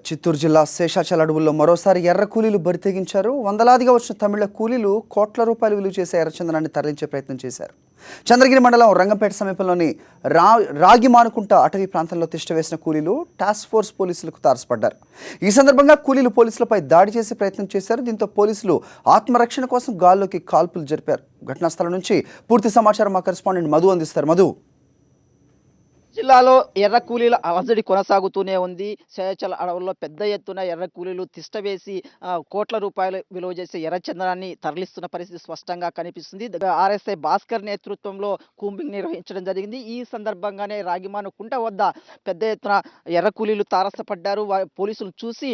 చిత్తూరు జిల్లా శేషాచల అడవుల్లో మరోసారి ఎర్ర కూలీలు బరితెగించారు. వందలాదిగా వచ్చిన తమిళ కూలీలు కోట్ల రూపాయలు విలువ చేసే ఎర్రచందనాన్ని తరలించే ప్రయత్నం చేశారు. చంద్రగిరి మండలం రంగంపేట సమీపంలోని రాగి మానుకుంట అటవీ ప్రాంతంలో తిష్టవేసిన కూలీలు టాస్క్ ఫోర్స్ పోలీసులకు తారసపడ్డారు. ఈ సందర్భంగా కూలీలు పోలీసులపై దాడి చేసే ప్రయత్నం చేశారు. దీంతో పోలీసులు ఆత్మరక్షణ కోసం గాల్లోకి కాల్పులు జరిపారు. ఘటనా స్థలం నుంచి పూర్తి సమాచారం మా కరెస్పాండెంట్ మధు అందిస్తారు. మధు, జిల్లాలో ఎర్ర కూలీల అలజడి కొనసాగుతూనే ఉంది. శేషాచల అడవుల్లో పెద్ద ఎత్తున ఎర్ర కూలీలు తిష్టవేసి కోట్ల రూపాయలు విలువ చేసే ఎర్రచందనాన్ని తరలిస్తున్న పరిస్థితి స్పష్టంగా కనిపిస్తుంది. ఆర్ఎస్ఐ భాస్కర్ నేతృత్వంలో కూంబింగ్ నిర్వహించడం జరిగింది. ఈ సందర్భంగానే రాగిమాను కుంట వద్ద పెద్ద ఎత్తున ఎర్ర కూలీలు తారసపడ్డారు. పోలీసులు చూసి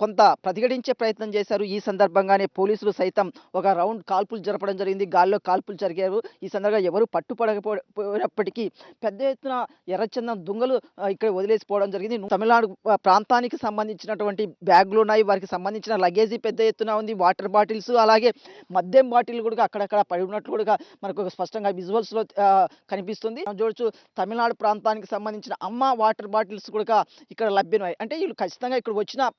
కొంత ప్రతిఘటించే ప్రయత్నం చేశారు. ఈ సందర్భంగానే పోలీసులు సైతం ఒక రౌండ్ కాల్పులు జరపడం జరిగింది. గాల్లో కాల్పులు జరిగారు. ఈ సందర్భంగా ఎవరు పట్టుపడకపోయినప్పటికీ పెద్ద ఎత్తున ఎర్రచందనం దుంగలు ఇక్కడ వదిలేసిపోవడం జరిగింది. తమిళనాడు ప్రాంతానికి సంబంధించినటువంటి బ్యాగులు ఉన్నాయి. వారికి సంబంధించిన లగేజీ పెద్ద ఎత్తున ఉంది. వాటర్ బాటిల్స్, అలాగే మద్యం బాటిల్ కూడా అక్కడక్కడ పడి ఉన్నట్లు కూడా మనకు స్పష్టంగా విజువల్స్ లో కనిపిస్తుంది. చూడొచ్చు, తమిళనాడు ప్రాంతానికి సంబంధించిన అమ్మ వాటర్ బాటిల్స్ కూడా ఇక్కడ లభ్యమై, అంటే వీళ్ళు ఖచ్చితంగా ఇక్కడ వచ్చిన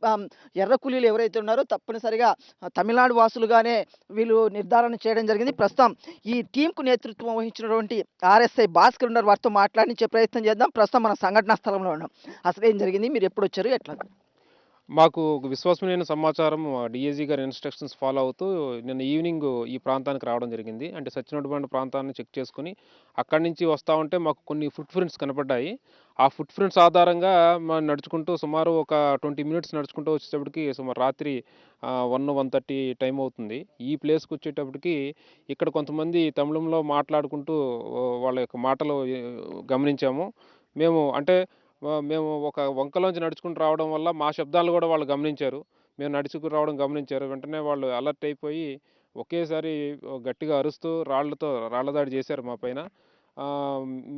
ఎర్ర కూలీలు ఎవరైతే ఉన్నారో తప్పనిసరిగా తమిళనాడు వాసులుగానే వీళ్ళు నిర్ధారణ చేయడం జరిగింది. ప్రస్తుతం ఈ టీంకు నేతృత్వం వహించినటువంటి ఆర్ఎస్ఐ భాస్కర్ ఉన్నారు. వారితో మాట్లాడించే ప్రయత్నం చేద్దాం. ప్రస్తుతం మన సంఘటనా స్థలంలో ఉన్నాం. అసలు ఏం జరిగింది, మీరు ఎప్పుడు వచ్చారు, ఎట్లా? మాకు విశ్వసనీయమైన సమాచారం డీఏజీ గారి ఇన్స్ట్రక్షన్స్ ఫాలో అవుతూ నిన్న ఈవినింగ్ ఈ ప్రాంతానికి రావడం జరిగింది. అంటే సచ్చినోటిబండ ప్రాంతాన్ని చెక్ చేసుకుని అక్కడి నుంచి వస్తూ ఉంటే మాకు కొన్ని ఫుట్ ప్రింట్స్ కనపడ్డాయి. ఆ ఫుట్ ప్రింట్స్ ఆధారంగా మనం నడుచుకుంటూ సుమారు ఒక 20 మినిట్స్ నడుచుకుంటూ వచ్చేటప్పటికి సుమారు రాత్రి 1:30 టైం అవుతుంది. ఈ ప్లేస్కి వచ్చేటప్పటికి ఇక్కడ కొంతమంది తమిళంలో మాట్లాడుకుంటూ వాళ్ళ యొక్క మాటలు గమనించాము. మేము ఒక వంకలోంచి నడుచుకుంటూ రావడం వల్ల మా శబ్దాలు కూడా వాళ్ళు గమనించారు. మేము నడుచుకు రావడం గమనించారు. వెంటనే వాళ్ళు అలర్ట్ అయిపోయి ఒకేసారి గట్టిగా అరుస్తూ రాళ్ల దాడి చేశారు మా పైన.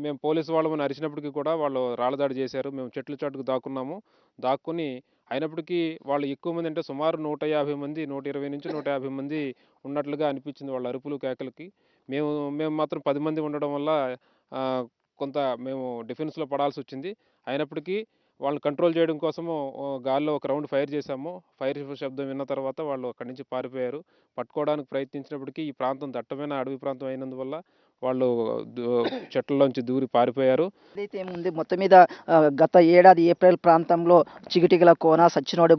మేము పోలీసు వాళ్ళమని అరిచినప్పటికీ కూడా వాళ్ళు రాళ్ల దాడి చేశారు. మేము చెట్ల చాటుకు దాక్కుని అయినప్పటికీ వాళ్ళు ఎక్కువ మంది, అంటే సుమారు 150 మంది, 120 నుంచి 150 మంది ఉన్నట్లుగా అనిపించింది వాళ్ళ అరుపులు కేకలకి. మేము మాత్రం 10 మంది ఉండడం వల్ల కొంత మేము డిఫెన్స్లో పడాల్సి వచ్చింది. అయినప్పటికీ వాళ్ళని కంట్రోల్ చేయడం కోసము గాల్లో ఒక రౌండ్ ఫైర్ చేశాము. ఫైర్ శబ్దం విన్న తర్వాత వాళ్ళు అక్కడి నుంచి పారిపోయారు. పట్టుకోవడానికి ప్రయత్నించినప్పటికీ ఈ ప్రాంతం దట్టమైన అడవి ప్రాంతం అయినందువల్ల వాళ్ళు చెట్లలోంచి దూరి పారిపోయారు. అయితే ఏముంది, మొత్తం మీద గత ఏడాది ఏప్రిల్ ప్రాంతంలో చిగిటిగల కోన సచ్చినోడు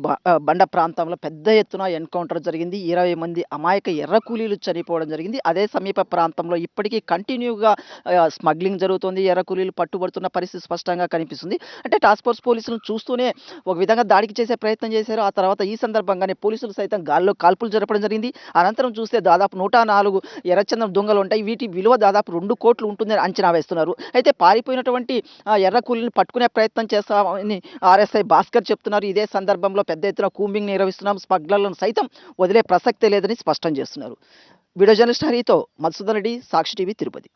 బండ ప్రాంతంలో పెద్ద ఎత్తున ఎన్కౌంటర్ జరిగింది. 20 మంది అమాయక ఎర్ర కూలీలు చనిపోవడం జరిగింది. అదే సమీప ప్రాంతంలో ఇప్పటికీ కంటిన్యూగా స్మగ్లింగ్ జరుగుతుంది. ఎర్ర కూలీలు పట్టుబడుతున్న పరిస్థితి స్పష్టంగా కనిపిస్తుంది. అంటే టాస్క్ ఫోర్స్ పోలీసులను చూస్తూనే ఒక విధంగా దాడికి చేసే ప్రయత్నం చేశారు. ఆ తర్వాత ఈ సందర్భంగానే పోలీసులు సైతం గాల్లో కాల్పులు జరపడం జరిగింది. అనంతరం చూస్తే దాదాపు 104 ఎర్రచందనం దొంగలు ఉంటాయి. వీటి విలువ దాదాపు 2 కోట్లు ఉంటుందని అంచనా వేస్తున్నారు. అయితే పారిపోయినటువంటి ఎర్ర కూలీని పట్టుకునే ప్రయత్నం చేస్తామని ఆర్ఎస్ఐ భాస్కర్ చెప్తున్నారు. ఇదే సందర్భంలో పెద్ద ఎత్తున కూంబింగ్ నిర్వహిస్తున్నాం, స్మగ్లర్లను సైతం వదిలే ప్రసక్తే లేదని స్పష్టం చేస్తున్నారు. వీడియో జర్నలిస్ట్ హరితో మధుసూదన్ రెడ్డి, సాక్షి టీవీ, తిరుపతి.